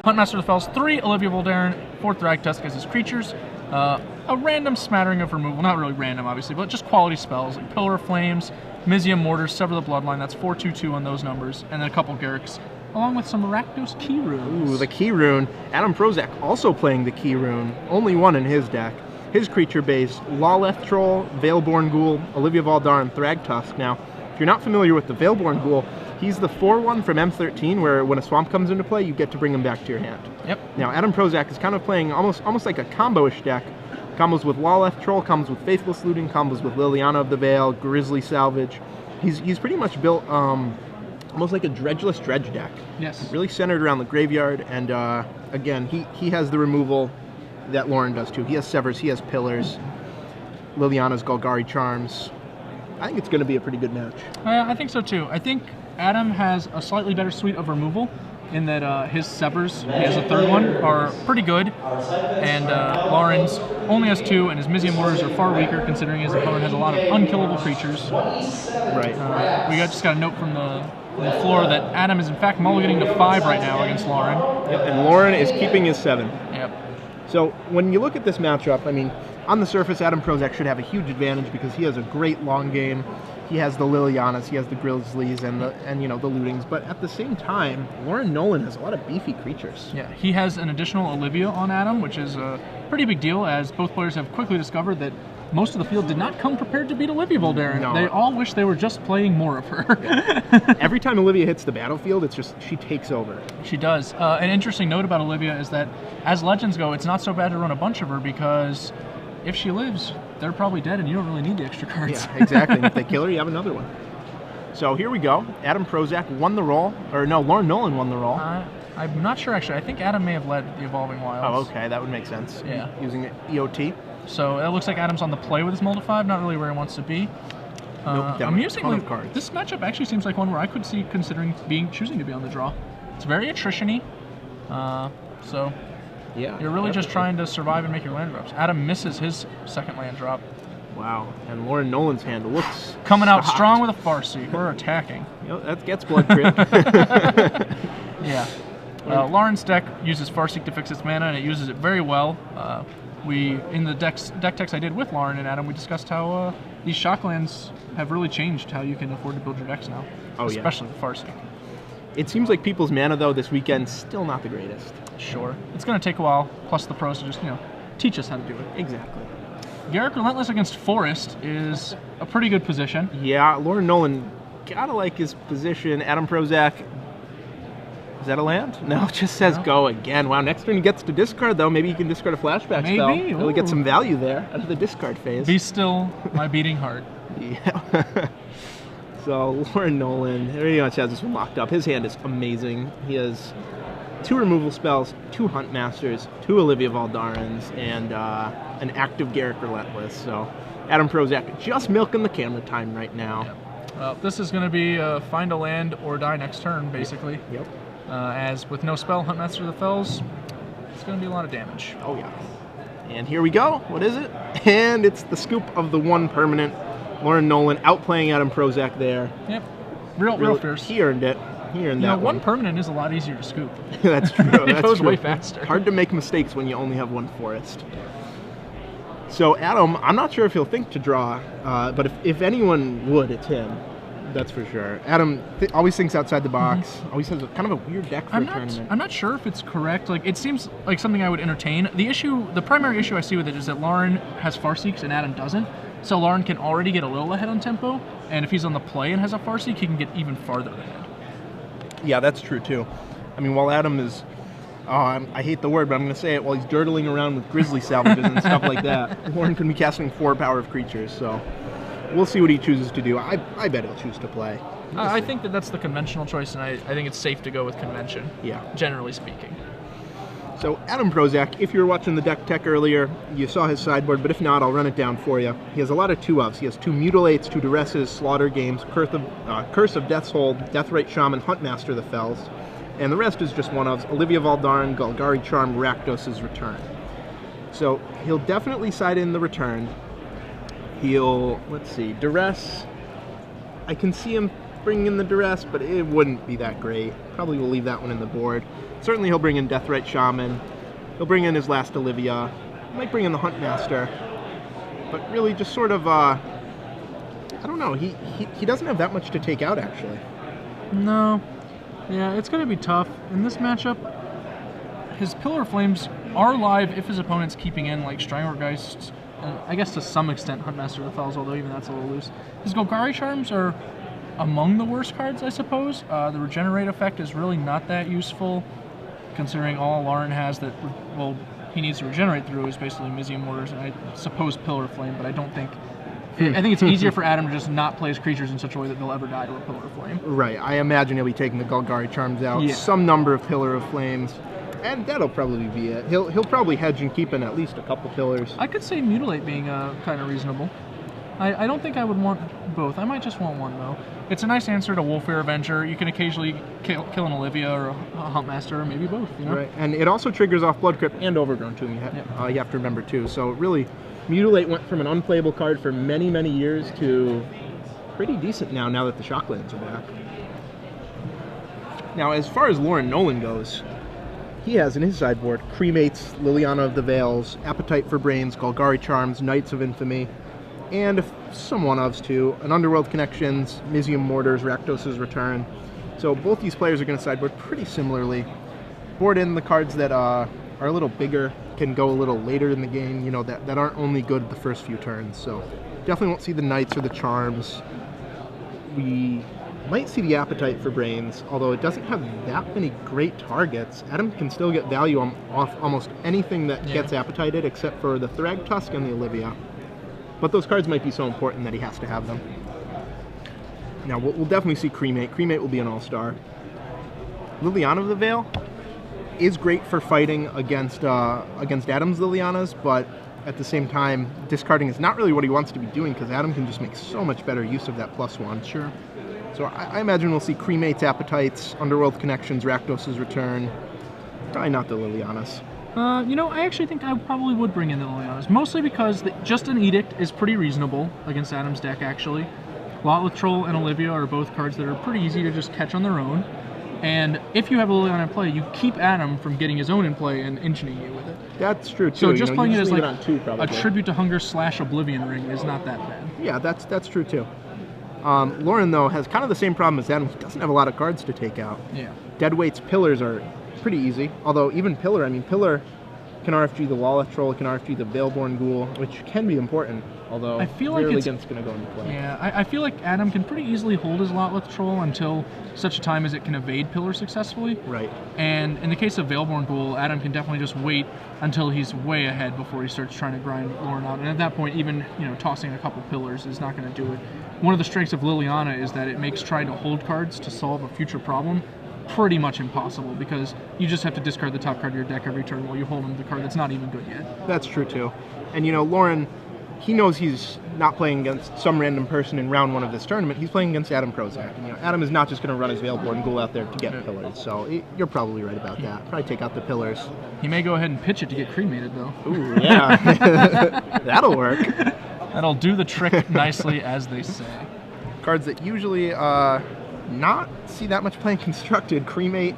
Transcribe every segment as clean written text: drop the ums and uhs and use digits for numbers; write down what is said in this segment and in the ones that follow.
Huntmaster of the Fells, 3 Olivia Voldaren, 4 Thragtusk as his creatures. A random smattering of removal, not really random obviously, but just quality spells like Pillar of Flames, Mizium Mortars, Sever the Bloodline, that's 4/2/2 on those numbers, and then a couple Garriks, along with some Rakdos Key Runes. Ooh, the Key Rune. Adam Prosak also playing the Key Rune, only one in his deck. His creature base, Lawleth Troll, Veilborn Ghoul, Olivia Voldaren, Thragtusk. Now, if you're not familiar with the Veilborn Ghoul, he's the 4/1 from M13, where when a swamp comes into play, you get to bring him back to your hand. Yep. Now, Adam Prosak is kind of playing almost like a combo-ish deck. Combos with Lawleth Troll, combos with Faithless Looting, combos with Liliana of the Veil, Grizzly Salvage. He's pretty much built almost like a Dredgeless Dredge deck. Yes. Really centered around the graveyard, and again, he has the removal that Lauren does too. He has Severs, he has Pillars, Liliana's Golgari Charms. I think it's going to be a pretty good match. I think so too. I think Adam has a slightly better suite of removal in that his Severs, he has a 3rd one, are pretty good, and Lauren's only has 2, and his Mizium Mortars are far weaker considering his opponent has a lot of unkillable creatures. Right. We just got a note from the floor that Adam is in fact mulliganing to 5 right now against Lauren. Yep, and Lauren is keeping his 7. Yep. So when you look at this matchup, I mean, on the surface, Adam Prosak should have a huge advantage because he has a great long game. He has the Lilianas, he has the Grizzlies, and the Lootings. But at the same time, Lauren Nolen has a lot of beefy creatures. Yeah, he has an additional Olivia on Adam, which is a pretty big deal, as both players have quickly discovered that most of the field did not come prepared to beat Olivia Voldaren. No. They all wish they were just playing more of her. Every time Olivia hits the battlefield, it's just she takes over. She does. An interesting note about Olivia is that as Legends go, it's not so bad to run a bunch of her because if she lives, they're probably dead and you don't really need the extra cards. Yeah, exactly. And if they kill her, you have another one. So here we go. Adam Prosak won the roll. Or no, Lauren Nolen won the roll. I'm not sure, actually. I think Adam may have led the Evolving Wilds. Oh, okay. That would make sense. Yeah. Using EOT. So it looks like Adam's on the play with his Mold of 5, not really where he wants to be. Amusingly, this matchup actually seems like one where I could see considering choosing to be on the draw. It's very attrition-y. So yeah, you're really just trying to survive and make your land drops. Adam misses his 2nd land drop. Wow, and Lauren Nolen's hand looks coming out strong with a Farseek. We're attacking. That gets blood crit. Yeah. Lauren's deck uses Farseek to fix its mana, and it uses it very well. In the deck text I did with Lauren and Adam, we discussed how these shocklands have really changed how you can afford to build your decks now. Oh, especially the Farseek. It seems like people's mana, though, this weekend still not the greatest. Sure. It's going to take a while, plus the pros to just, teach us how to do it. Exactly. Garruk Relentless against Forest is a pretty good position. Yeah, Lauren Nolen gotta like his position. Adam Prosak, is that a land? No, it just says go again. Wow, next turn he gets to discard, though. Maybe he can discard a flashback spell. Maybe. Really get some value there out of the discard phase. Be still, my beating heart. Yeah. So Lauren Nolen pretty much has this one locked up. His hand is amazing. He has 2 removal spells, 2 Huntmasters, 2 Olivia Voldarens, and an active Garruk Relentless. So Adam Prosak just milking the camera time right now. Yep. Well, this is going to be find a land or die next turn, basically. Yep. As with no spell, Huntmaster of the Fells, it's going to be a lot of damage. Oh, yeah. And here we go. What is it? And it's the scoop of the 1 permanent. Lauren Nolen outplaying Adam Prosak there. Yep. Real fierce. He earned it. He earned that one. 1 permanent is a lot easier to scoop. That's true. It goes way faster. Hard to make mistakes when you only have 1 forest. So Adam, I'm not sure if he'll think to draw, but if anyone would, it's him. That's for sure. Adam always thinks outside the box. Always has kind of a weird deck for a tournament. I'm not sure if it's correct. Like, it seems like something I would entertain. The primary issue I see with it is that Lauren has Farseeks and Adam doesn't. So Lauren can already get a little ahead on tempo, and if he's on the play and has a Farseek, he can get even farther ahead. Yeah, that's true too. I mean, while Adam is, I hate the word, but I'm going to say it, while he's dirtling around with Grizzly Salvages and stuff like that, Lauren can be casting 4 power of creatures, so we'll see what he chooses to do. I bet he'll choose to play. I think that's the conventional choice, and I think it's safe to go with convention, generally speaking. So Adam Prosak, if you were watching the deck tech earlier, you saw his sideboard, but if not, I'll run it down for you. He has a lot of 2-ofs. He has 2 Mutilates, 2 Duresses, Slaughter Games, Curse of Death's Hold, Deathrite Shaman, Huntmaster of the Fells, and the rest is just 1-ofs. Olivia Voldaren, Golgari Charm, Rakdos' Return. So he'll definitely side in the Return. He'll, let's see, Duress. I can see him bringing in the duress, but it wouldn't be that great. Probably will leave that one in the board. Certainly he'll bring in Deathrite Shaman. He'll bring in his last Olivia. Might bring in the Huntmaster. But really just sort of, I don't know, he doesn't have that much to take out, actually. No. Yeah, it's going to be tough. In this matchup, his Pillar of Flames are live if his opponent's keeping in, like, Stranglergeist, I guess to some extent Huntmaster of the Fells, although even that's a little loose. His Golgari Charms are among the worst cards, I suppose. The Regenerate effect is really not that useful, considering all Lauren has that, well, he needs to regenerate through is basically Mizium Mortars, and I suppose Pillar of Flame, but I don't think... I think it's easier for Adam to just not play his creatures in such a way that they'll ever die to a Pillar of Flame. Right, I imagine he'll be taking the Golgari Charms out, yeah. Some number of Pillar of Flames, and that'll probably be it. He'll probably hedge and keep in at least a couple pillars. I could say Mutilate being kind of reasonable. I don't think I would want both. I might just want one, though. It's a nice answer to Wolfware Avenger. You can occasionally kill an Olivia or a Huntmaster, or maybe both, you know? Right, and it also triggers off Blood Crypt and Overgrown Tomb, you have to remember, too. So really, Mutilate went from an unplayable card for many, many years to pretty decent now that the Shocklands are back. Now, as far as Lauren Nolen goes, he has in his sideboard Cremates, Liliana of the Veils, Appetite for Brains, Golgari Charms, Knights of Infamy, and some one-ofs too, an Underworld Connections, Mizium Mortars, Rakdos' Return. So both these players are going to sideboard pretty similarly. Board in the cards that are a little bigger, can go a little later in the game, you know, that aren't only good the first few turns. So definitely won't see the Knights or the Charms. We might see the Appetite for Brains, although it doesn't have that many great targets. Adam can still get value off almost anything that gets Appetited, except for the Thrag Tusk and the Olivia. But those cards might be so important that he has to have them. Now, we'll definitely see Cremate. Cremate will be an all-star. Liliana of the Veil is great for fighting against Adam's Lilianas, but at the same time, discarding is not really what he wants to be doing, because Adam can just make so much better use of that +1. Sure. So I imagine we'll see Cremates, Appetites, Underworld Connections, Rakdos' Return. Probably not the Lilianas. You know, I actually think I probably would bring in the Lilianas, mostly because just an Edict is pretty reasonable against Adam's deck, actually. Lotleth Troll and Olivia are both cards that are pretty easy to just catch on their own. And if you have a Liliana in play, you keep Adam from getting his own in play and engineering you with it. That's true, too. So just playing it as like a Tribute to Hunger / Oblivion Ring is not that bad. Yeah, that's true, too. Lauren, though, has kind of the same problem as Adam. He doesn't have a lot of cards to take out. Yeah. Deadweight's Pillars are pretty easy, although even Pillar can RFG the Lotleth Troll, it can RFG the Veilborn Ghoul, which can be important, although I feel like it's going to go into play. Yeah, I feel like Adam can pretty easily hold his Lotleth Troll until such a time as it can evade Pillar successfully. Right. And in the case of Veilborn Ghoul, Adam can definitely just wait until he's way ahead before he starts trying to grind Lauren out. And at that point, even tossing a couple Pillars is not going to do it. One of the strengths of Liliana is that it makes trying to hold cards to solve a future problem pretty much impossible, because you just have to discard the top card of your deck every turn while you hold on to the card that's not even good yet. That's true, too. And, Lauren, he knows he's not playing against some random person in round 1 of this tournament. He's playing against Adam Prosak. And, Adam is not just going to run his Veilborn Ghoul out there to get Pillars. So you're probably right about that. Probably take out the Pillars. He may go ahead and pitch it to get cremated, though. Ooh, yeah. That'll work. That'll do the trick nicely, as they say. Cards that usually not see that much playing constructed. Cremate,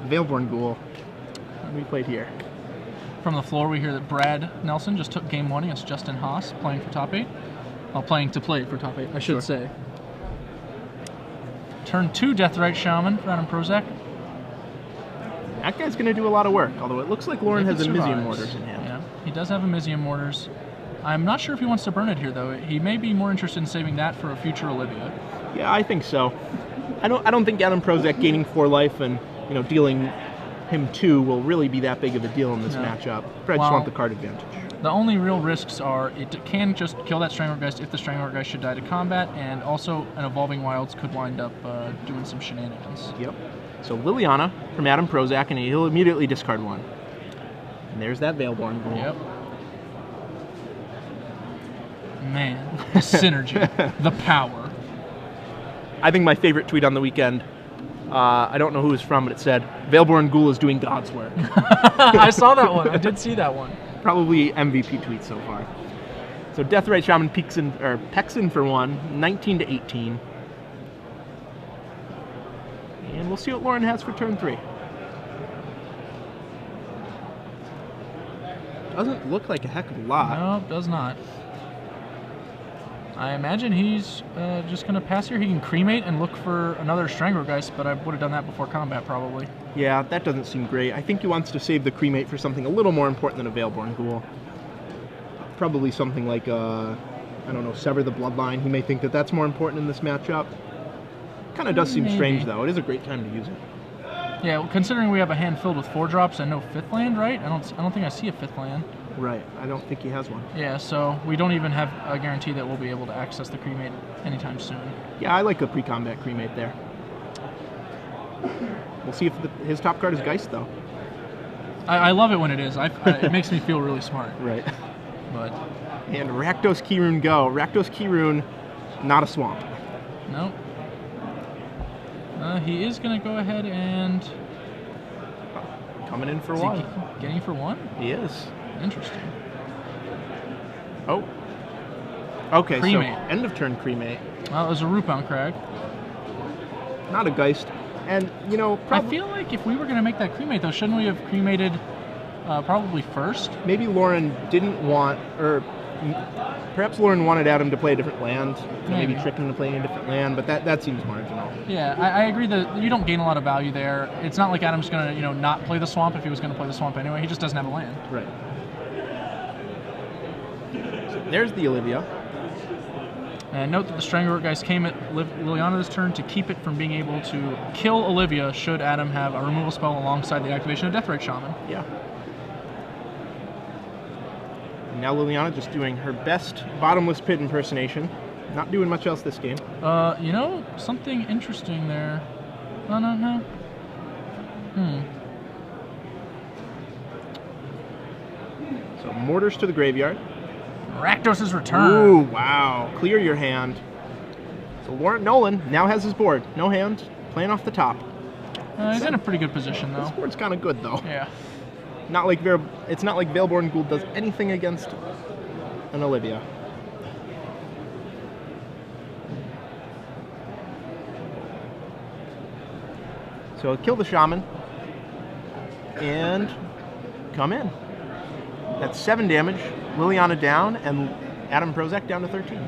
Veilborn Ghoul. What we played here. From the floor, we hear that Brad Nelson just took game 1 against Justin Haas, playing for top 8. Well, playing to play for top 8, I should say. Turn 2 Deathrite Shaman for Adam Prosak. That guy's going to do a lot of work, although it looks like Lauren has a Mizium Mortars in hand. Yeah, he does have a Mizium Mortars. I'm not sure if he wants to burn it here, though. He may be more interested in saving that for a future Olivia. Yeah, I think so. I don't think Adam Prosak gaining 4 life and dealing him 2 will really be that big of a deal in this matchup. But I just want the card advantage. The only real risks are it can just kill that Stranglergeist if the Stranglergeist should die to combat, and also an Evolving Wilds could wind up doing some shenanigans. Yep. So Liliana from Adam Prosak, and he'll immediately discard 1. And there's that Veilborn Ghoul. Yep. Man, the synergy, the power. I think my favorite tweet on the weekend, I don't know who it was from, but it said, Veilborn Ghoul is doing God's work. I saw that one. I did see that one. Probably MVP tweet so far. So Deathrite Shaman pecks in for 1, 19 to 18. we'll see what Lauren has for turn 3. Doesn't look like a heck of a lot. No, does not. I imagine he's just going to pass here. He can cremate and look for another Stranglegeist, but I would have done that before combat probably. Yeah, that doesn't seem great. I think he wants to save the cremate for something a little more important than a Veilborn Ghoul. Probably something like, I don't know, Sever the Bloodline. He may think that that's more important in this matchup. Kind of does seem strange, though. It is a great time to use it. Yeah, well, considering we have a hand filled with 4-drops and no 5th land, right? I don't think I see a 5th land. Right. I don't think he has one. Yeah, so we don't even have a guarantee that we'll be able to access the cremate anytime soon. Yeah, I like a pre-combat cremate there. We'll see if his top card is Geist, though. I love it when it is. It makes me feel really smart. Right. But and Rakdos Kirun go. Rakdos Kirun, not a swamp. no. He is going to go ahead and... Coming in for Is one. he getting for one? He is. Interesting. Oh. Okay, Cremate. so end of turn cremate. Well, it was a Rootbound Crag. Not a Geist. And, you know, I feel like if we were going to make that cremate, though, shouldn't we have cremated probably first? maybe Lauren didn't want, or perhaps Lauren wanted Adam to play a different land, maybe trick him to play a different land, but that seems marginal. Yeah, I agree that you don't gain a lot of value there. It's not like Adam's going to, you know, not play the swamp if he was going to play the swamp anyway. He just doesn't have a land. Right. So there's the Olivia. And note that the Stranglegeist came at Liliana's turn to keep it from being able to kill Olivia should Adam have a removal spell alongside the activation of Deathrite Shaman. Yeah. And now Liliana just doing her best bottomless pit impersonation. Not doing much else this game. You know, something interesting there. No. So Mortars to the graveyard. Rakdos' return. Ooh, wow. Clear your hand. So Nolen now has his board. No hand, playing off the top. He's in a pretty good position, though. This board's kind of good, though. Yeah. It's not like Veilborn Ghoul does anything against an Olivia. So kill the Shaman and come in. That's 7 damage. Liliana down, and Adam Prosak down to 13.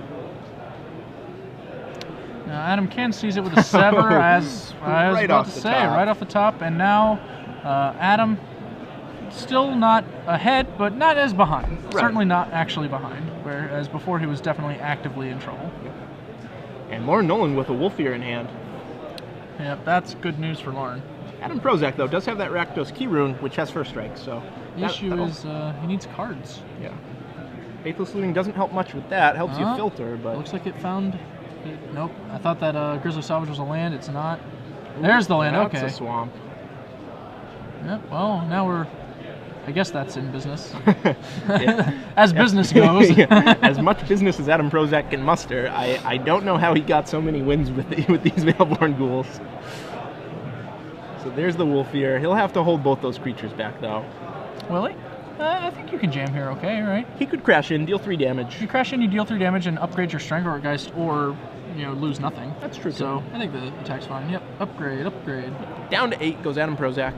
Now, Adam can seize it with a Sever, as I was Right about off to the say, top. right off the top. And now Adam still not ahead, but not as behind. Right. Certainly not actually behind, whereas before he was definitely actively in trouble. And Lauren Nolen with a Wolfear in hand. Yep, that's good news for Lauren. Adam Prosak, though, does have that Rakdos Kirun, which has first strike, so... The issue is he needs cards. Yeah. Faithless Looting doesn't help much with that. Helps you filter, but... Looks like it found... Nope. I thought that Grizzly Salvage was a land. It's not. There's the land. That's Okay. a swamp. Yep. Well, now we're... I guess that's in business. Yeah. As business goes. Yeah. As much business as Adam Prosak can muster, I don't know how he got so many wins with these Veilborn Ghouls. So there's the Wolfear. He'll have to hold both those creatures back, though. Will he? I think you can jam here, okay, right? He could crash in, deal 3 damage. You crash in, you deal 3 damage, and upgrade your Stranglegeist, or, you know, lose nothing. That's true, So, I think the attack's fine. Yep, upgrade. Down to 8 goes Adam Prosak.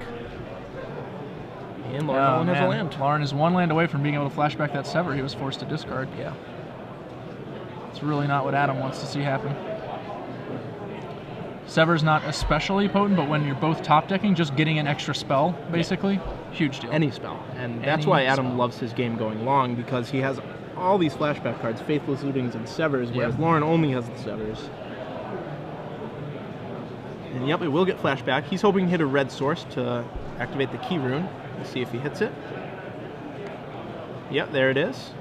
And Lauren has a land. Lauren is 1 land away from being able to flashback that Sever he was forced to discard. Yeah. It's really not what Adam wants to see happen. Sever's not especially potent, but when you're both top decking, just getting an extra spell, basically, huge deal. Any spell. And that's why Adam loves his game going long, because he has all these flashback cards, Faithless Lootings and Severs, whereas Lauren only has the Severs. And yep, it will get flashback. He's hoping to hit a red source to activate the key rune. We'll see if he hits it. Yep, there it is.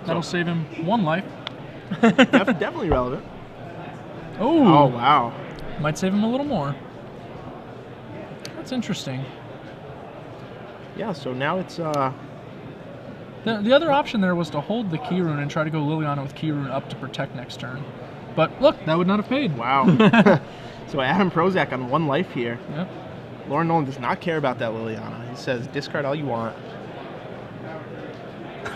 That'll save him 1 life. Definitely relevant. Oh, wow. Might save him a little more. That's interesting. Yeah, so now it's... The other option there was to hold the key rune and try to go Liliana with key rune up to protect next turn. But look, that would not have paid. Wow. So Adam Prosak on 1 life here. Yep. Lauren Nolen does not care about that Liliana. He says, discard all you want.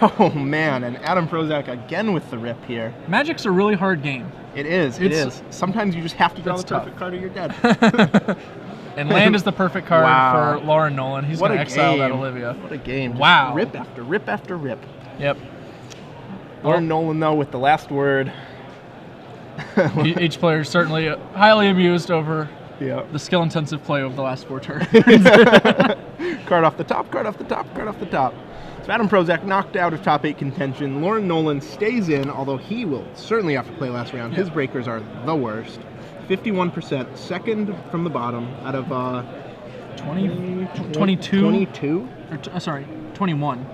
Oh man, and Adam Prosak again with the rip here. Magic's a really hard game. It is. It is. Sometimes you just have to draw the tough. perfect card or you're dead. And land is the perfect card Wow. for Lauren Nolen. He's going to exile that Olivia. What a game. Just Wow. Rip after rip after rip. Yep. Lauren Nolen, though, with the last word. Each player is certainly highly amused over Yeah. the skill-intensive play of the last 4 turns. Card off the top, card off the top, card off the top. So Adam Prosak knocked out of top 8 contention. Lauren Nolen stays in, although he will certainly have to play last round. His breakers are the worst. 51%, second from the bottom out of 22? 22? Or sorry, 21.